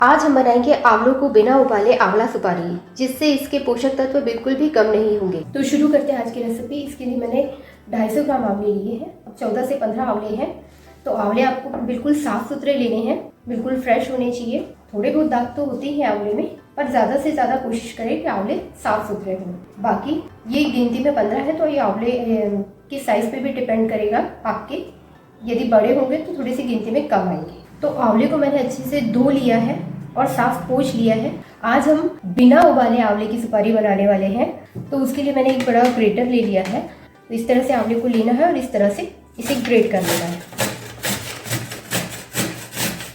आज हम बनाएंगे आंवलों को बिना उबाले आंवला सुपारी, जिससे इसके पोषक तत्व बिल्कुल भी कम नहीं होंगे। तो शुरू करते हैं आज की रेसिपी। इसके लिए मैंने 250 ग्राम आंवले लिए हैं। अब 14 से 15 आंवले हैं। तो आंवले आपको बिल्कुल साफ सुथरे लेने हैं, बिल्कुल फ्रेश होने चाहिए। थोड़े बहुत दाग तो होते हैं आंवले में, पर ज़्यादा से ज़्यादा कोशिश करें कि आंवले साफ सुथरे हों। बाकी ये गिनती में 15 है, तो ये आंवले के साइज़ पे भी डिपेंड करेगा आपके। यदि बड़े होंगे तो थोड़ी सी गिनती में कम आएंगे। तो आंवले को मैंने अच्छे से धो लिया है और साफ पोंछ लिया है। आज हम बिना उबाले आंवले की सुपारी बनाने वाले हैं, तो उसके लिए मैंने एक बड़ा ग्रेटर ले लिया है। तो इस तरह से आंवले को लेना है और इस तरह से इसे ग्रेट कर लेना है,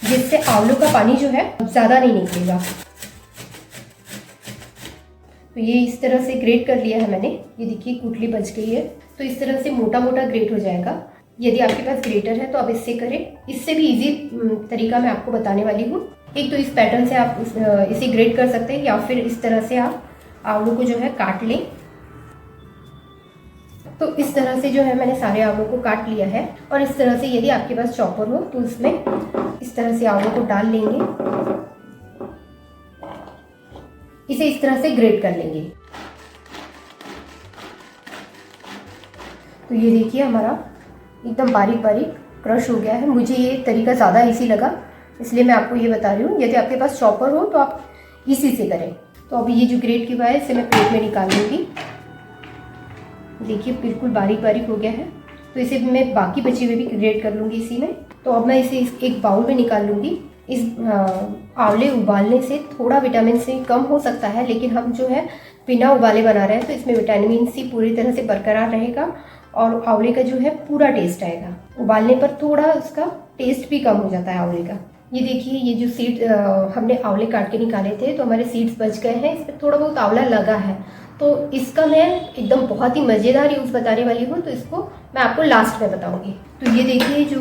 जिससे आंवलों का पानी जो है ज़्यादा नहीं निकलेगा। तो ये इस तरह से ग्रेट कर लिया है मैंने। ये देखिए कुटली बच गई है। तो इस तरह से मोटा मोटा ग्रेट हो जाएगा। यदि आपके पास ग्रेटर है तो आप इससे करें। इससे भी इजी तरीका मैं आपको बताने वाली हूँ। एक तो इस पैटर्न से आप इसे ग्रेट कर सकते हैं, या फिर इस तरह से आप आंवलों को जो है काट लें। तो इस तरह से जो है मैंने सारे आंवलों को काट लिया है। और इस तरह से यदि आपके पास चॉपर हो तो उसमें इस तरह से आंवलों को डाल लेंगे, इसे इस तरह से ग्रेट कर लेंगे। तो ये देखिए हमारा एकदम बारीक बारीक क्रश हो गया है। मुझे ये तरीका ज़्यादा इजी लगा, इसलिए मैं आपको ये बता रही हूँ। यदि आपके पास चॉपर हो तो आप इसी से करें। तो अभी ये जो ग्रेट किया है इसे मैं प्लेट में निकाल लूँगी। देखिए बिल्कुल बारीक बारीक हो गया है। तो इसे मैं बाकी बचे हुए भी ग्रेट कर लूँगी इसी में। तो अब मैं इसे एक बाउल में निकाल लूँगी। इस आंवले उबालने से थोड़ा विटामिन सी कम हो सकता है, लेकिन हम जो है बिना उबाले बना रहे हैं, तो इसमें विटामिन सी पूरी तरह से बरकरार रहेगा और आंवले का जो है पूरा टेस्ट आएगा। उबालने पर थोड़ा उसका टेस्ट भी कम हो जाता है आंवले का। ये देखिए ये जो सीड हमने आंवले काट के निकाले थे, तो हमारे सीड्स बच गए हैं। इसमें थोड़ा बहुत आंवला लगा है, तो इसका मैं एकदम बहुत ही मज़ेदार यूज़ बताने वाली हूँ। तो इसको मैं आपको लास्ट में बताऊँगी। तो ये देखिए जो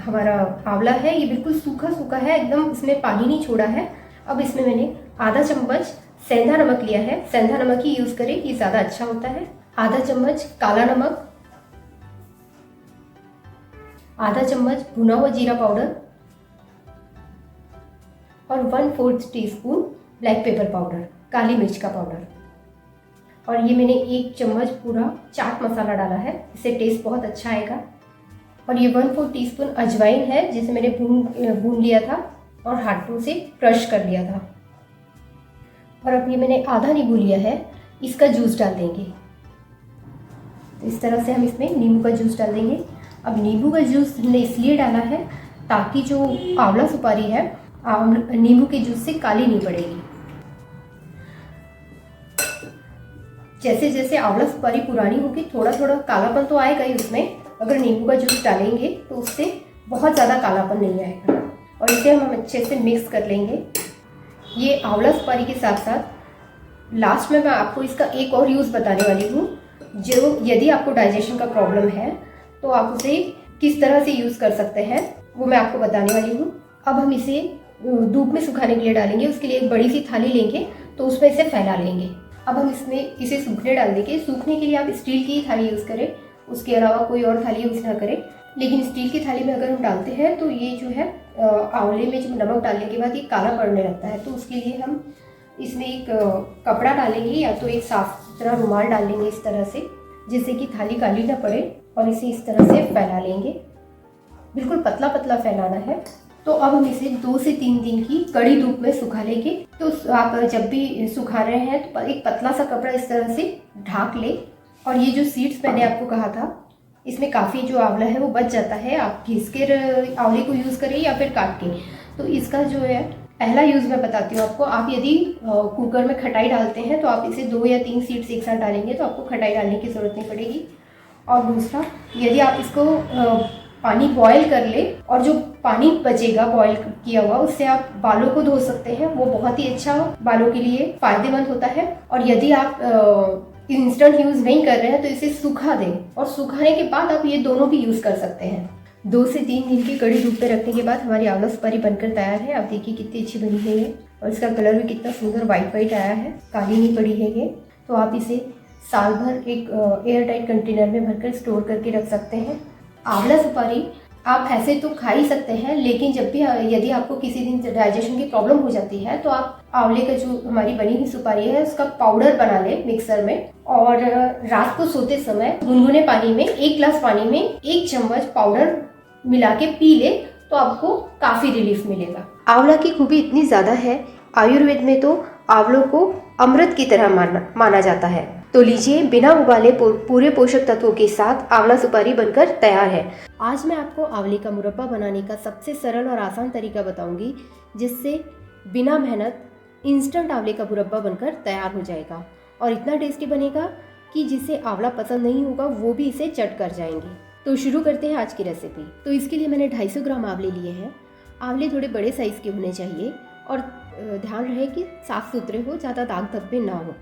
हमारा आंवला है ये बिल्कुल सूखा सूखा है, एकदम इसमें पानी नहीं छोड़ा है। अब इसमें मैंने आधा चम्मच सेंधा नमक लिया है। सेंधा नमक ही यूज़ करें, ये ज़्यादा अच्छा होता है। आधा चम्मच काला नमक, आधा चम्मच भुना हुआ जीरा पाउडर और 1/4 टीस्पून ब्लैक पेपर पाउडर, काली मिर्च का पाउडर। और ये मैंने 1 चम्मच पूरा चाट मसाला डाला है, इससे टेस्ट बहुत अच्छा आएगा। और ये 1/4 टीस्पून अजवाइन है, जिसे मैंने भून लिया था और हाथों से क्रश कर लिया था। और अब ये मैंने आधा नींबू लिया है, इसका जूस डाल देंगे। तो इस तरह से हम इसमें नींबू का जूस डाल देंगे। अब नींबू का जूस हमने इसलिए डाला है ताकि जो आंवला सुपारी है नींबू के जूस से काली नहीं पड़ेगी। जैसे जैसे आंवला सुपारी पुरानी होगी थोड़ा थोड़ा कालापन तो आएगा ही उसमें। अगर नींबू का जूस डालेंगे तो उससे बहुत ज़्यादा कालापन नहीं आएगा। और इसे हम अच्छे से मिक्स कर लेंगे। ये आंवला सुपारी के साथ साथ लास्ट में मैं आपको इसका एक और यूज़ बताने वाली हूँ। जो यदि आपको डाइजेशन का प्रॉब्लम है तो आप उसे किस तरह से यूज़ कर सकते हैं वो मैं आपको बताने वाली हूँ। अब हम इसे धूप में सुखाने के लिए डालेंगे। उसके लिए एक बड़ी सी थाली लेंगे, तो उसमें इसे फैला लेंगे। अब हम इसमें इसे सूखने डाल देंगे। सूखने के लिए आप स्टील की थाली यूज़ करें, उसके अलावा कोई और थाली यूज़ ना करें। लेकिन स्टील की थाली में अगर हम डालते हैं तो ये जो है आंवले में जब नमक डालने के बाद ये काला पड़ने लगता है। तो उसके लिए हम इसमें एक कपड़ा डालेंगे, या तो एक साफ सुथरा रुमाल डाल लेंगे इस तरह से, जिससे कि थाली काली ना पड़े। और इसे इस तरह से फैला लेंगे, बिल्कुल पतला पतला फैलाना है। तो अब हम इसे 2 से 3 दिन की कड़ी धूप में सुखा लेंगे। तो आप जब भी सुखा रहे हैं तो एक पतला सा कपड़ा इस तरह से ढाक ले। और ये जो सीड्स मैंने आपको कहा था, इसमें काफ़ी जो आंवला है वो बच जाता है। आप घिस के आंवले को यूज़ करें या फिर काट के। तो इसका जो है पहला यूज़ मैं बताती हूँ आपको। आप यदि कुकर में खटाई डालते हैं तो आप इसे 2 या 3 सीड्स एक साथ डालेंगे, तो आपको खटाई डालने की ज़रूरत नहीं पड़ेगी। और दूसरा, यदि आप इसको पानी बॉयल कर ले और जो पानी बचेगा बॉयल किया हुआ, उससे आप बालों को धो सकते हैं। वो बहुत ही अच्छा बालों के लिए फ़ायदेमंद होता है। और यदि आप इंस्टेंट यूज़ नहीं कर रहे हैं तो इसे सुखा दें, और सुखाने के बाद आप ये दोनों भी यूज़ कर सकते हैं। 2 से 3 दिन की कड़ी धूप पे रखने के बाद हमारी आंवला सुपारी बनकर तैयार है। आप देखिए कितनी अच्छी बनी है ये, और इसका कलर भी कितना सुंदर वाइट वाइट आया है, काली नहीं पड़ी है ये। तो आप इसे साल भर एक एयर टाइट कंटेनर में भरकर स्टोर करके रख सकते हैं। आंवला सुपारी आप ऐसे तो खा ही सकते हैं, लेकिन जब भी यदि आपको किसी दिन डाइजेशन की प्रॉब्लम हो जाती है तो आप आंवले का जो हमारी बनी हुई सुपारी है उसका पाउडर बना लें मिक्सर में, और रात को सोते समय गुनगुने पानी में 1 गिलास पानी में 1 चम्मच पाउडर मिला के पी ले तो आपको काफी रिलीफ मिलेगा। आंवला की खूबी इतनी ज्यादा है, आयुर्वेद में तो आंवलों को अमृत की तरह माना जाता है। तो लीजिए, बिना उबाले पूरे पोषक तत्वों के साथ आंवला सुपारी बनकर तैयार है। आज मैं आपको आंवले का मुरब्बा बनाने का सबसे सरल और आसान तरीका बताऊंगी, जिससे बिना मेहनत इंस्टेंट आंवले का मुरब्बा बनकर तैयार हो जाएगा और इतना टेस्टी बनेगा कि जिसे आंवला पसंद नहीं होगा वो भी इसे चट कर जाएंगे। तो शुरू करते हैं आज की रेसिपी। तो इसके लिए मैंने 250 ग्राम आंवले लिए हैं। आंवले थोड़े बड़े साइज़ के होने चाहिए और ध्यान रहे कि साफ़ सुथरे हो, ज़्यादा दाग धब्बे ना हो।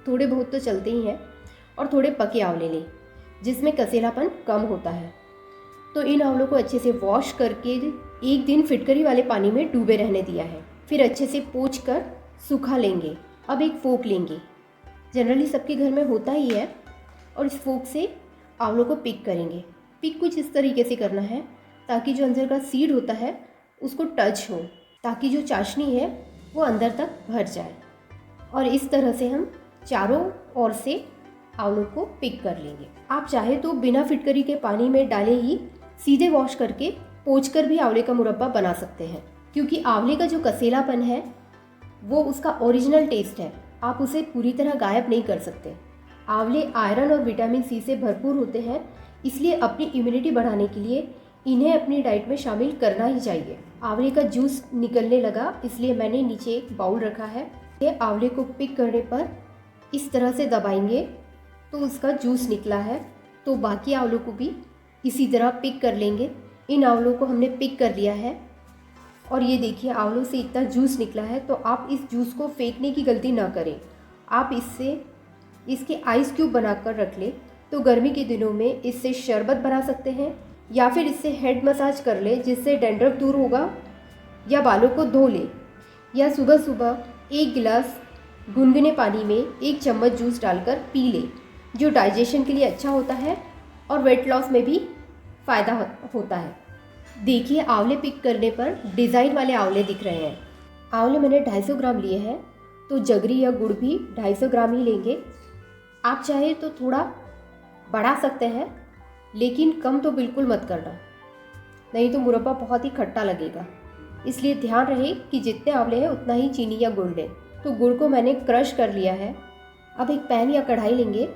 थोड़े बहुत तो चलते ही हैं। और थोड़े पके आंवले लें जिसमें कसेलापन कम होता है। तो इन आंवलों को अच्छे से वॉश करके 1 दिन फिटकरी वाले पानी में डूबे रहने दिया है। फिर अच्छे से पोंछ कर सूखा लेंगे। अब एक फोक लेंगे, जनरली सबके घर में होता ही है, और इस फोक से आंवलों को पिक करेंगे। पिक कुछ इस तरीके से करना है ताकि जो अंदर का सीड होता है उसको टच हो, ताकि जो चाशनी है वो अंदर तक भर जाए। और इस तरह से हम चारों ओर से आंवलों को पिक कर लेंगे। आप चाहे तो बिना फिटकरी के पानी में डाले ही सीधे वॉश करके पोंछ कर भी आंवले का मुरब्बा बना सकते हैं, क्योंकि आंवले का जो कसेलापन है वो उसका ओरिजिनल टेस्ट है, आप उसे पूरी तरह गायब नहीं कर सकते। आंवले आयरन और विटामिन सी से भरपूर होते हैं, इसलिए अपनी इम्यूनिटी बढ़ाने के लिए इन्हें अपनी डाइट में शामिल करना ही चाहिए। आंवले का जूस निकलने लगा, इसलिए मैंने नीचे एक बाउल रखा है। ये आंवले को पिक करने पर इस तरह से दबाएंगे तो उसका जूस निकला है। तो बाकी आंवलों को भी इसी तरह पिक कर लेंगे। इन आंवलों को हमने पिक कर लिया है और ये देखिए आंवलों से इतना जूस निकला है। तो आप इस जूस को फेंकने की गलती ना करें। आप इसके आइस क्यूब बनाकर रख लें, तो गर्मी के दिनों में इससे शरबत बना सकते हैं, या फिर इससे हेड मसाज कर ले जिससे डैंड्रफ दूर होगा, या बालों को धो ले, या सुबह सुबह 1 गिलास गुनगुने पानी में 1 चम्मच जूस डालकर पी ले, जो डाइजेशन के लिए अच्छा होता है और वेट लॉस में भी फ़ायदा होता है। देखिए, आंवले पिक करने पर डिज़ाइन वाले आंवले दिख रहे हैं। आंवले मैंने 250 ग्राम लिए हैं, तो जगरी या गुड़ भी 250 ग्राम ही लेंगे। आप चाहे तो थोड़ा बढ़ा सकते हैं, लेकिन कम तो बिल्कुल मत करना, नहीं तो मुरब्बा बहुत ही खट्टा लगेगा। इसलिए ध्यान रहे कि जितने आंवले हैं उतना ही चीनी या गुड़ लें। तो गुड़ को मैंने क्रश कर लिया है। अब एक पैन या कढ़ाई लेंगे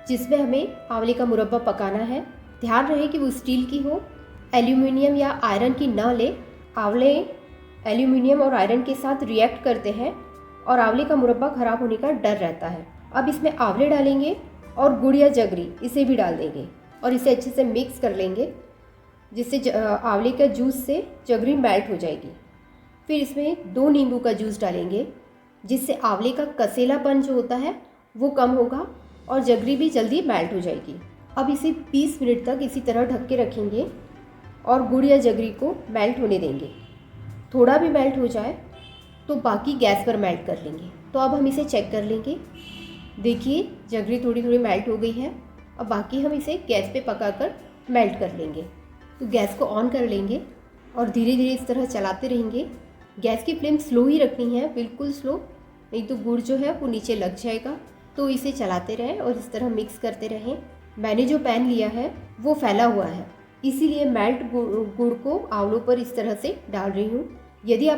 जिसमें हमें आंवले का मुरब्बा पकाना है। ध्यान रहे कि वो स्टील की हो, एल्यूमिनियम या आयरन की ना ले। आंवले एल्यूमिनियम और आयरन के साथ रिएक्ट करते हैं और आंवले का मुरब्बा ख़राब होने का डर रहता है। अब इसमें आंवले डालेंगे और गुड़ या जगरी इसे भी डाल देंगे और इसे अच्छे से मिक्स कर लेंगे, जिससे आंवले का जूस से जगरी मेल्ट हो जाएगी। फिर इसमें 2 नींबू का जूस डालेंगे, जिससे आंवले का कसेलापन जो होता है वो कम होगा और जगरी भी जल्दी मेल्ट हो जाएगी। अब इसे 20 मिनट तक इसी तरह ढक के रखेंगे और गुड़ या जगरी को मेल्ट होने देंगे। थोड़ा भी मेल्ट हो जाए तो बाकी गैस पर मेल्ट कर लेंगे। तो अब हम इसे चेक कर लेंगे। देखिए, जगरी थोड़ी थोड़ी मेल्ट हो गई है। अब बाकी हम इसे गैस पे पकाकर मेल्ट कर लेंगे। तो गैस को ऑन कर लेंगे और धीरे धीरे इस तरह चलाते रहेंगे। गैस की फ्लेम स्लो ही रखनी है, बिल्कुल स्लो, नहीं तो गुड़ जो है वो नीचे लग जाएगा। तो इसे चलाते रहें और इस तरह मिक्स करते रहें। मैंने जो पैन लिया है वो फैला हुआ है, इसीलिए मेल्ट गुड़ को आंवलों पर इस तरह से डाल रही हूँ। यदि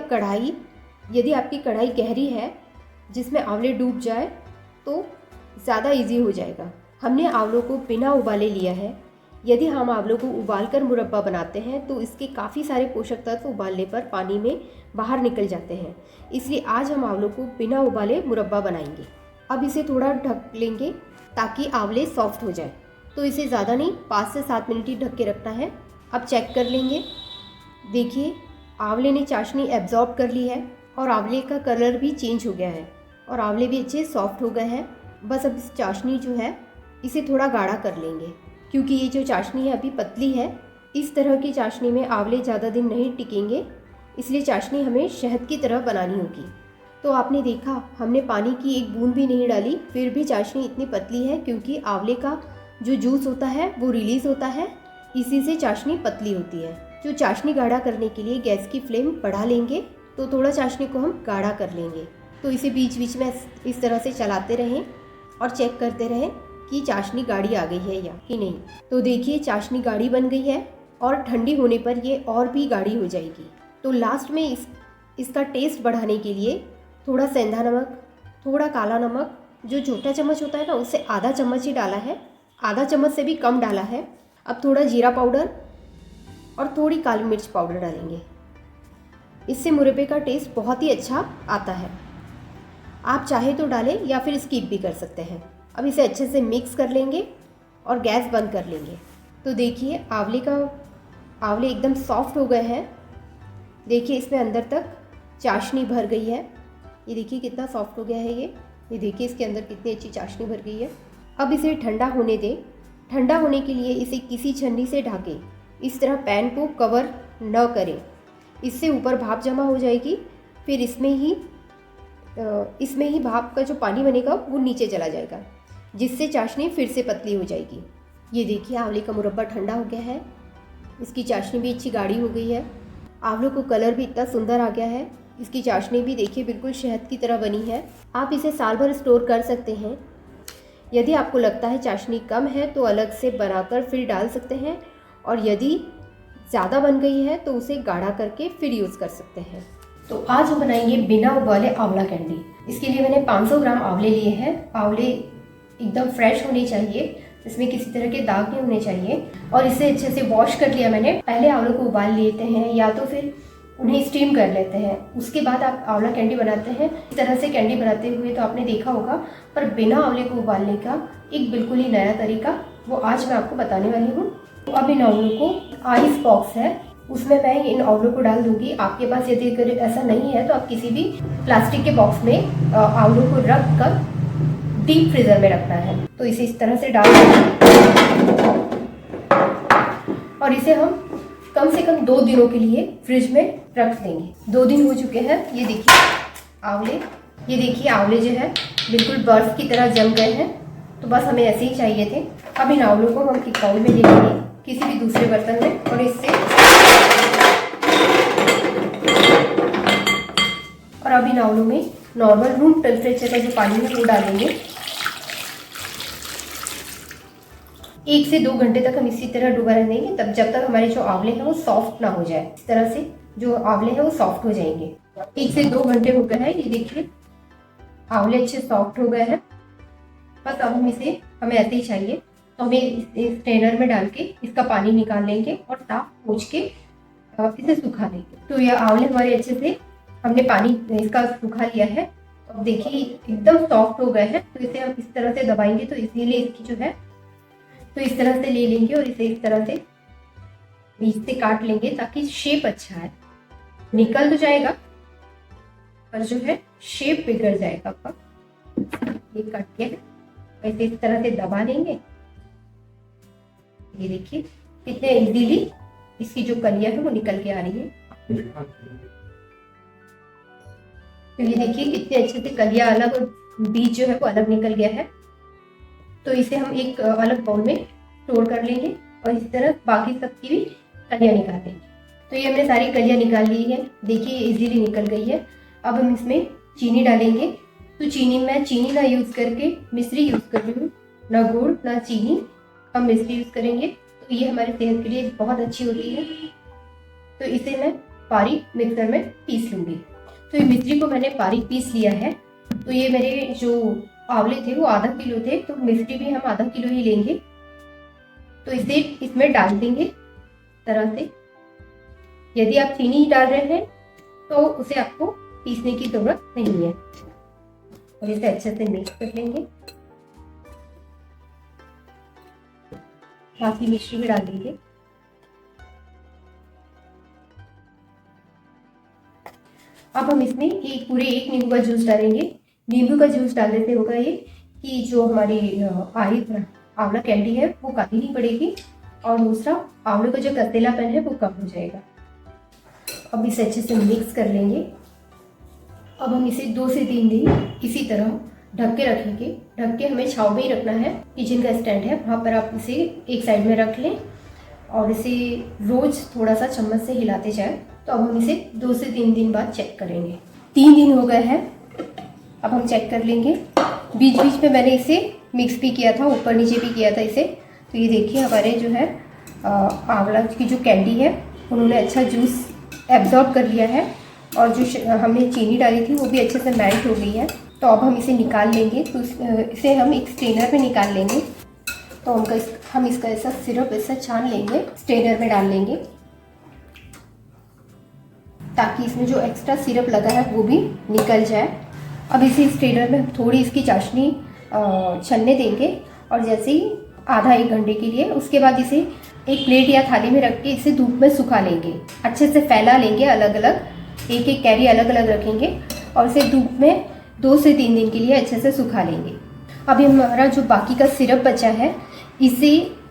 आपकी कढ़ाई गहरी है जिसमें आंवले डूब जाए तो ज़्यादा इजी हो जाएगा। हमने आंवलों को बिना उबाले लिया है। यदि हम आंवलों को उबालकर मुरब्बा बनाते हैं तो इसके काफ़ी सारे पोषक तत्व उबालने पर पानी में बाहर निकल जाते हैं, इसलिए आज हम आंवलों को बिना उबाले मुरब्बा बनाएंगे। अब इसे थोड़ा ढक लेंगे ताकि आंवले सॉफ्ट हो जाए। तो इसे ज़्यादा नहीं, 5 से 7 मिनट ही ढक के रखना है। अब चेक कर लेंगे। देखिए, आंवले ने चाशनी एब्जॉर्ब कर ली है और आंवले का कलर भी चेंज हो गया है और आंवले भी अच्छे सॉफ्ट हो गए हैं। बस अब इस चाशनी जो है इसे थोड़ा गाढ़ा कर लेंगे, क्योंकि ये जो चाशनी है अभी पतली है। इस तरह की चाशनी में आंवले ज़्यादा दिन नहीं टिकेंगे, इसलिए चाशनी हमें शहद की तरह बनानी होगी। तो आपने देखा, हमने पानी की एक बूंद भी नहीं डाली, फिर भी चाशनी इतनी पतली है, क्योंकि आंवले का जो जूस होता है वो रिलीज़ होता है, इसी से चाशनी पतली होती है। जो चाशनी गाढ़ा करने के लिए गैस की फ्लेम बढ़ा लेंगे, तो थोड़ा चाशनी को हम गाढ़ा कर लेंगे। तो इसे बीच बीच में इस तरह से चलाते रहें और चेक करते रहें कि चाशनी गाढ़ी आ गई है या कि नहीं। तो देखिए चाशनी गाढ़ी बन गई है और ठंडी होने पर ये और भी गाढ़ी हो जाएगी। तो लास्ट में इसका टेस्ट बढ़ाने के लिए थोड़ा सेंधा नमक, थोड़ा काला नमक, जो छोटा चम्मच होता है ना उससे आधा चम्मच ही डाला है, आधा चम्मच से भी कम डाला है। अब थोड़ा जीरा पाउडर और थोड़ी काली मिर्च पाउडर डालेंगे। इससे मुरब्बे का टेस्ट बहुत ही अच्छा आता है। आप चाहे तो डालें या फिर स्किप भी कर सकते हैं। अब इसे अच्छे से मिक्स कर लेंगे और गैस बंद कर लेंगे। तो देखिए आंवले एकदम सॉफ्ट हो गए हैं। देखिए इसमें अंदर तक चाशनी भर गई है। ये देखिए कितना सॉफ्ट हो गया है ये देखिए इसके अंदर कितनी अच्छी चाशनी भर गई है। अब इसे ठंडा होने दें। ठंडा होने के लिए इसे किसी छन्नी से ढकें। इस तरह पैन को कवर न करें, इससे ऊपर भाप जमा हो जाएगी। फिर इसमें ही भाप का जो पानी बनेगा वो नीचे चला जाएगा, जिससे चाशनी फिर से पतली हो जाएगी। ये देखिए आंवले का मुरब्बा ठंडा हो गया है। इसकी चाशनी भी अच्छी गाढ़ी हो गई है। आंवलों को कलर भी इतना सुंदर आ गया है। इसकी चाशनी भी देखिए बिल्कुल शहद की तरह बनी है। आप इसे साल भर स्टोर कर सकते हैं। यदि आपको लगता है चाशनी कम है तो अलग से बनाकर फिर डाल सकते हैं, और यदि ज़्यादा बन गई है तो उसे गाढ़ा करके फिर यूज़ कर सकते हैं। तो आज हम बनाएंगे बिना उबाले आंवला कैंडी। इसके लिए मैंने 500 ग्राम आंवले लिए हैं। आंवले एकदम फ्रेश होने चाहिए, इसमें किसी तरह के दाग नहीं होने चाहिए। और इसे अच्छे से वॉश कर लिया मैंने। पहले आंवलों को उबाल लेते हैं या तो फिर उन्हें स्टीम कर लेते हैं, उसके बाद आप आंवला कैंडी बनाते हैं। इस तरह से कैंडी बनाते हुए तो आपने देखा होगा, पर बिना आंवले को उबालने का एक बिल्कुल ही नया तरीका, वो आज मैं आपको बताने वाली हूँ। तो अब इन आंवलों को आइस बॉक्स है उसमें मैं इन आंवलों को डाल दूंगी। आपके पास यदि अगर ऐसा नहीं है तो आप किसी भी प्लास्टिक के बॉक्स में आंवलों को रख कर डीप फ्रीजर में रखना है। तो इसे इस तरह से डाल देंगे और इसे हम कम से कम 2 दिनों के लिए फ्रिज में रख देंगे। 2 दिन हो चुके हैं। ये देखिए आंवले जो है बिल्कुल बर्फ की तरह जम गए हैं। तो बस हमें ऐसे ही चाहिए थे। अब इन आंवलों को हम एक बाउल में ले लेंगे, किसी भी दूसरे बर्तन में, और अब इन आंवलों में नॉर्मल रूम टेम्परेचर का जो पानी है वो डालेंगे। 1 से 2 घंटे तक हम इसी तरह डुबा रहेंगे, तब जब तक हमारे जो आंवले हैं वो सॉफ्ट ना हो जाए। इस तरह से जो आंवले हैं वो सॉफ्ट हो जाएंगे। 1 से 2 घंटे हो गए हैं। ये देखिए आंवले अच्छे सॉफ्ट हो गए हैं। बस अब हमें ऐसे ही चाहिए, तो हमें इस स्ट्रेनर में डाल के इसका पानी निकाल लेंगे और साफ पोंछ के इसे सुखा लेंगे। तो ये आंवले हमारे अच्छे से हमने पानी इसका सुखा लिया है। अब देखिए एकदम सॉफ्ट हो गए हैं। तो इसे हम इस तरह से दबाएंगे तो इसीलिए इसकी जो है तो इस तरह से ले लेंगे और इसे इस तरह से बीच से काट लेंगे ताकि शेप अच्छा है। निकल तो जाएगा पर जो है शेप बिगड़ जाएगा आपका। ये काट के ऐसे इस तरह से दबा लेंगे। ये देखिए कितने इजीली इसकी जो कलियां है वो निकल के आ रही है। तो ये देखिए कितने अच्छे से कलियां अलग और बीज जो है वो अलग निकल गया है। तो इसे हम एक अलग बाउल में स्टोर कर लेंगे और इस तरह बाकी सबकी भी कलियां निकाल लेंगे। तो ये हमने सारी कलियां निकाल ली है। देखिए इजीली निकल गई है। अब हम इसमें चीनी डालेंगे। तो मैं चीनी ना यूज़ करके मिश्री यूज़ कर रही हूँ, ना गुड़ ना चीनी, हम मिश्री यूज़ करेंगे। तो ये हमारे सेहत के लिए बहुत अच्छी होती है। तो इसे मैं बारीक मिक्सर में पीस लूँगी। तो ये मिश्री को मैंने बारीक पीस लिया है। तो ये मेरे जो आंवले थे वो आधा किलो थे, तो मिश्री भी हम आधा किलो ही लेंगे। तो इसे इसमें डाल देंगे तरह से। यदि आप चीनी डाल रहे हैं तो उसे आपको पीसने की जरूरत नहीं है। और इसे अच्छे से मिक्स कर लेंगे। बाकी मिश्री भी डाल देंगे। अब हम इसमें पूरे 1 नींबू का जूस डालेंगे। नींबू का जूस डालने से होगा ये कि जो हमारी आंवला कैंडी है वो काफी नहीं पड़ेगी, और दूसरा आंवले का जो कसेलापन है वो कम हो जाएगा। अब इसे अच्छे से मिक्स कर लेंगे। अब हम इसे 2 से 3 दिन इसी तरह ढक के रखेंगे। ढक के हमें छांव में ही रखना है। किचन का स्टैंड है वहाँ पर आप इसे एक साइड में रख लें और इसे रोज थोड़ा सा चम्मच से हिलाते जाए। तो अब हम इसे 2 से 3 दिन बाद चेक करेंगे। 3 दिन हो गए हैं, अब हम चेक कर लेंगे। बीच बीच में मैंने इसे मिक्स भी किया था, ऊपर नीचे भी किया था इसे। तो ये देखिए हमारे जो है आंवला की जो कैंडी है उन्होंने अच्छा जूस एब्जॉर्ब कर लिया है, और जो हमने चीनी डाली थी वो भी अच्छे से मेल्ट हो गई है। तो अब हम इसे निकाल लेंगे। तो इसे हम एक स्ट्रेनर में निकाल लेंगे। तो हम इसका ऐसा सिरप ऐसा छान लेंगे, स्ट्रेनर में डाल लेंगे, ताकि इसमें जो एक्स्ट्रा सिरप लगा है वो भी निकल जाए। अब इसे स्ट्रेनर में थोड़ी इसकी चाशनी छनने देंगे, और जैसे ही आधा 1 घंटे के लिए, उसके बाद इसे एक प्लेट या थाली में रख के इसे धूप में सुखा लेंगे। अच्छे से फैला लेंगे, अलग अलग एक एक कैरी अलग अलग रखेंगे, और इसे धूप में 2 से 3 दिन के लिए अच्छे से सुखा लेंगे। अभी हमारा जो बाकी का सिरप बचा है इसे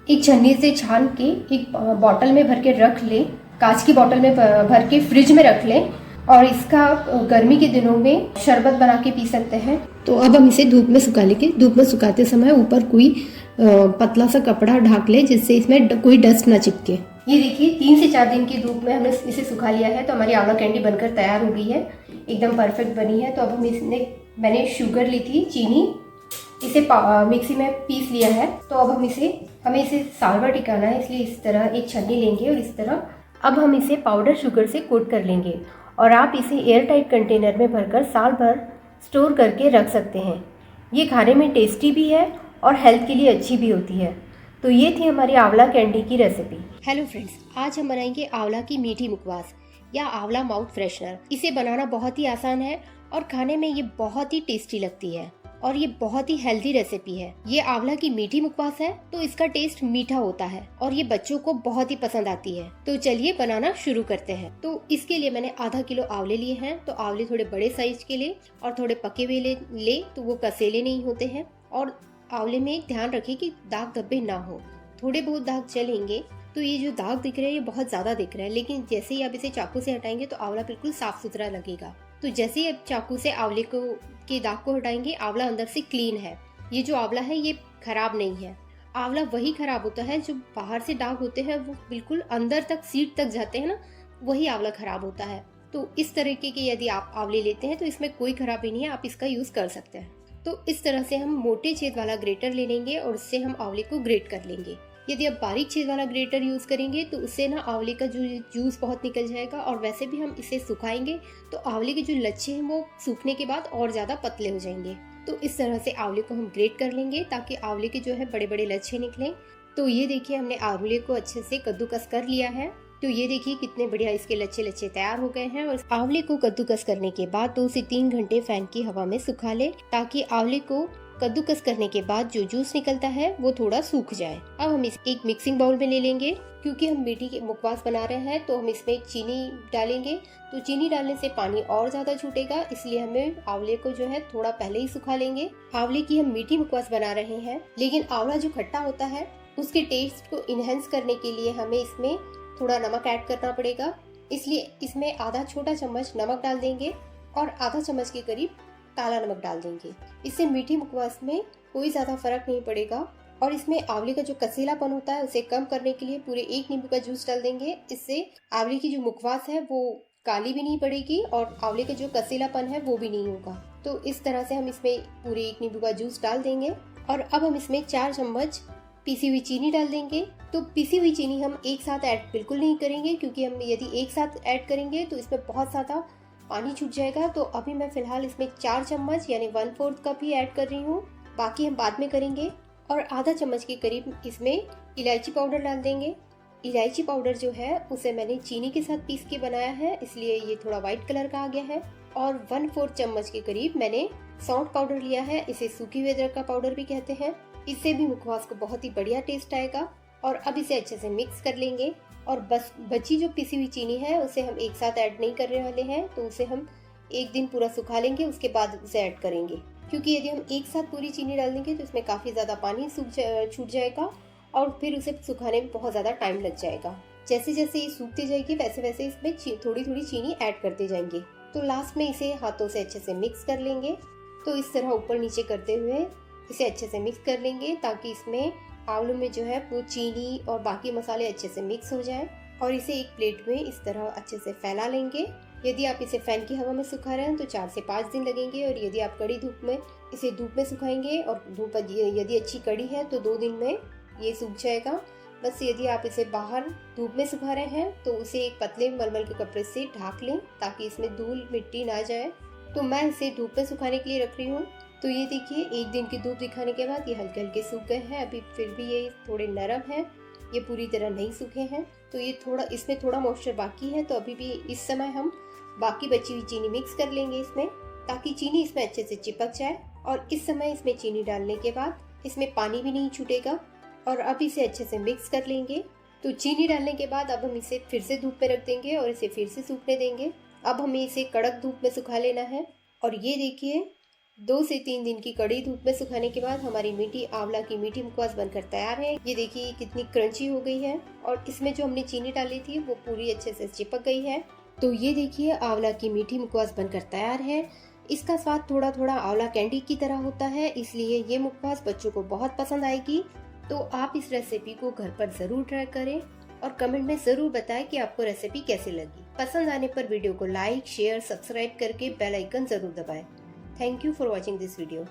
एक छन्नी से छान के एक बॉटल में भर के रख लें, कांच की बॉटल में भर के फ्रिज में रख लें, और इसका गर्मी के दिनों में शरबत बना के पी सकते हैं। तो अब हम इसे धूप में सुखा लेंगे। धूप में सुखाते समय ऊपर कोई पतला सा कपड़ा ढक ले, जिससे इसमें कोई डस्ट ना चिपके। ये देखिए 3 से 4 दिन की धूप में हमने इसे सुखा लिया है। तो हमारी आंवला कैंडी बनकर तैयार हो गई है, एकदम परफेक्ट बनी है। तो अब मैंने शुगर ली थी, चीनी, इसे मिक्सी में पीस लिया है। तो अब हमें इसे साल भर टिकाना है, इसलिए इस तरह एक छन्नी लेंगे, और इस तरह अब हम इसे पाउडर शुगर से कोट कर लेंगे। और आप इसे एयर टाइट कंटेनर में भरकर साल भर स्टोर करके रख सकते हैं। ये खाने में टेस्टी भी है और हेल्थ के लिए अच्छी भी होती है। तो ये थी हमारी आंवला कैंडी की रेसिपी। हेलो फ्रेंड्स, आज हम बनाएंगे आंवला की मीठी मुखवास या आंवला माउथ फ्रेशनर। इसे बनाना बहुत ही आसान है और खाने में ये बहुत ही टेस्टी लगती है, और ये बहुत ही हेल्दी रेसिपी है। ये आंवला की मीठी मुखवास है, तो इसका टेस्ट मीठा होता है और ये बच्चों को बहुत ही पसंद आती है। तो चलिए बनाना शुरू करते हैं। तो इसके लिए मैंने आधा किलो आंवले लिए हैं। तो आंवले थोड़े बड़े साइज के ले, और थोड़े पके हुए ले तो वो कसेले नहीं होते हैं। और आंवले में ध्यान रखें कि दाग धब्बे ना हो, थोड़े बहुत दाग चलेंगे। तो ये जो दाग दिख रहे हैं ये बहुत ज्यादा दिख रहा है, लेकिन जैसे ही आप इसे चाकू से हटाएंगे तो आंवला बिल्कुल साफ सुथरा लगेगा। तो जैसे ही आप चाकू से आंवले के दाग को हटाएंगे, आंवला अंदर से क्लीन है। ये जो आंवला है ये खराब नहीं है। आंवला वही खराब होता है जो बाहर से दाग होते हैं वो बिल्कुल अंदर तक सीड तक जाते हैं ना, वही आंवला खराब होता है। तो इस तरीके के यदि आप आंवले लेते हैं तो इसमें कोई खराबी नहीं है, आप इसका यूज कर सकते हैं। तो इस तरह से हम मोटे छेद वाला ग्रेटर ले लेंगे और उससे हम आंवले को ग्रेट कर लेंगे। यदि आप बारीक छेद वाला ग्रेटर यूज करेंगे तो उससे ना आंवले का जो जूस बहुत निकल जाएगा, और वैसे भी हम इसे सुखाएंगे तो आंवले के जो लच्छे हैं वो सूखने के बाद और ज्यादा पतले हो जाएंगे। तो इस तरह से आंवले को हम ग्रेट कर लेंगे ताकि आंवले के जो है बड़े बड़े लच्छे निकलें। तो ये देखिए हमने आंवले को अच्छे से कद्दूकस कर लिया है। तो ये देखिए कितने बढ़िया इसके लच्छे लच्छे तैयार हो गए हैं। और आंवले को कद्दूकस करने के बाद 2 से 3 घंटे फैन की हवा में सुखा ले, ताकि आंवले को कद्दूकस करने के बाद जो जूस निकलता है वो थोड़ा सूख जाए। अब हम इस एक मिक्सिंग बाउल में ले लेंगे। क्योंकि हम मीठी की मुखवास बना रहे हैं तो हम इसमें चीनी डालेंगे। तो चीनी डालने से पानी और ज्यादा छूटेगा, इसलिए हमें आंवले को जो है थोड़ा पहले ही सुखा लेंगे। आंवले की हम मीठी मुखवास बना रहे हैं, लेकिन आंवला जो खट्टा होता है उसके टेस्ट को इनहेंस करने के लिए हमें इसमें थोड़ा नमक ऐड करना पड़ेगा। इसलिए इसमें आधा छोटा चम्मच नमक डाल देंगे और आधा चम्मच के करीब काला नमक डाल देंगे। इससे मीठी मुखवास में कोई ज्यादा फर्क नहीं पड़ेगा। और इसमें आंवले का जो कसीलापन होता है उसे कम करने के लिए पूरे 1 नींबू का जूस डाल देंगे। इससे आंवले की जो मुखवास है वो काली भी नहीं पड़ेगी और आंवले का जो कसीलापन है वो भी नहीं होगा। तो इस तरह से हम इसमें पूरे 1 नींबू का जूस डाल देंगे। और अब हम इसमें 4 चम्मच पीसी हुई चीनी डाल देंगे। तो पीसी हुई चीनी हम एक साथ ऐड बिल्कुल नहीं करेंगे, क्योंकि हम यदि एक साथ ऐड करेंगे तो इसमें बहुत ज्यादा पानी छूट जाएगा। तो अभी मैं फिलहाल इसमें 4 चम्मच यानी 1/4 कप ही ऐड कर रही हूँ, बाकी हम बाद में करेंगे। और आधा चम्मच के करीब इसमें इलायची पाउडर डाल देंगे। इलायची पाउडर जो है उसे मैंने चीनी के साथ पीस के बनाया है, इसलिए ये थोड़ा व्हाइट कलर का आ गया है। और 1/4 चम्मच के करीब मैंने सौंठ पाउडर लिया है, इसे सूखी हुई अदरक का पाउडर भी कहते हैं। इससे भी मुखवास को बहुत ही बढ़िया टेस्ट आएगा। और अब इसे अच्छे से मिक्स कर लेंगे। और बस बची जो पिसी हुई चीनी है उसे हम एक साथ ऐड नहीं करने वाले हैं, तो उसे हम 1 दिन पूरा सुखा लेंगे, उसके बाद उसे ऐड करेंगे। क्योंकि यदि हम एक साथ पूरी चीनी डाल देंगे तो इसमें काफ़ी ज़्यादा पानी छूट जाएगा और फिर उसे सुखाने में बहुत ज़्यादा टाइम लग जाएगा। जैसे जैसे ये सूखती जाएगी वैसे वैसे इसमें थोड़ी थोड़ी चीनी ऐड करते जाएंगे। तो लास्ट में इसे हाथों से अच्छे से मिक्स कर लेंगे। तो इस तरह ऊपर नीचे करते हुए इसे अच्छे से मिक्स कर लेंगे, ताकि इसमें आलू में जो है वो चीनी और बाकी मसाले अच्छे से मिक्स हो जाए और इसे एक प्लेट में इस तरह अच्छे से फैला लेंगे। यदि आप इसे फैन की हवा में सुखा रहे हैं तो 4 से 5 दिन लगेंगे, और यदि आप कड़ी धूप में इसे धूप में सुखाएंगे और धूप यदि अच्छी कड़ी है तो 2 दिन में ये सूख जाएगा। बस यदि आप इसे बाहर धूप में सुखा रहे हैं तो उसे एक पतले मलमल के कपड़े से ढक लें ताकि इसमें धूल मिट्टी ना जाए। तो मैं इसे धूप में सुखाने के लिए रख रही हूँ। तो ये देखिए 1 दिन की धूप दिखाने के बाद ये हल्के हल्के सूख गए हैं। अभी फिर भी ये थोड़े नरम हैं, ये पूरी तरह नहीं सूखे हैं। तो ये थोड़ा, इसमें थोड़ा मॉइस्चर बाकी है। तो अभी भी इस समय हम बाकी बची हुई चीनी मिक्स कर लेंगे इसमें, ताकि चीनी इसमें अच्छे से चिपक जाए। और इस समय इसमें चीनी डालने के बाद इसमें पानी भी नहीं छूटेगा, और अब इसे अच्छे से मिक्स कर लेंगे। तो चीनी डालने के बाद अब हम इसे फिर से धूप में रख देंगे और इसे फिर से सूखने देंगे। अब हमें इसे कड़क धूप में सुखा लेना है। और ये देखिए 2 से 3 दिन की कड़ी धूप में सुखाने के बाद हमारी मीठी आंवला की मीठी मुखवास बनकर तैयार है। ये देखिए कितनी क्रंची हो गई है, और इसमें जो हमने चीनी डाली थी वो पूरी अच्छे से चिपक गई है। तो ये देखिए आंवला की मीठी मुखवास बनकर तैयार है। इसका स्वाद थोड़ा थोड़ा आंवला कैंडी की तरह होता है, इसलिए ये मुखवास बच्चों को बहुत पसंद आएगी। तो आप इस रेसिपी को घर पर जरूर ट्राई करें और कमेंट में जरूर बताएं कि आपको रेसिपी कैसी लगी। पसंद आने पर वीडियो को लाइक, शेयर, सब्सक्राइब करके बेल आइकन जरूर दबाएं। Thank you for watching this video.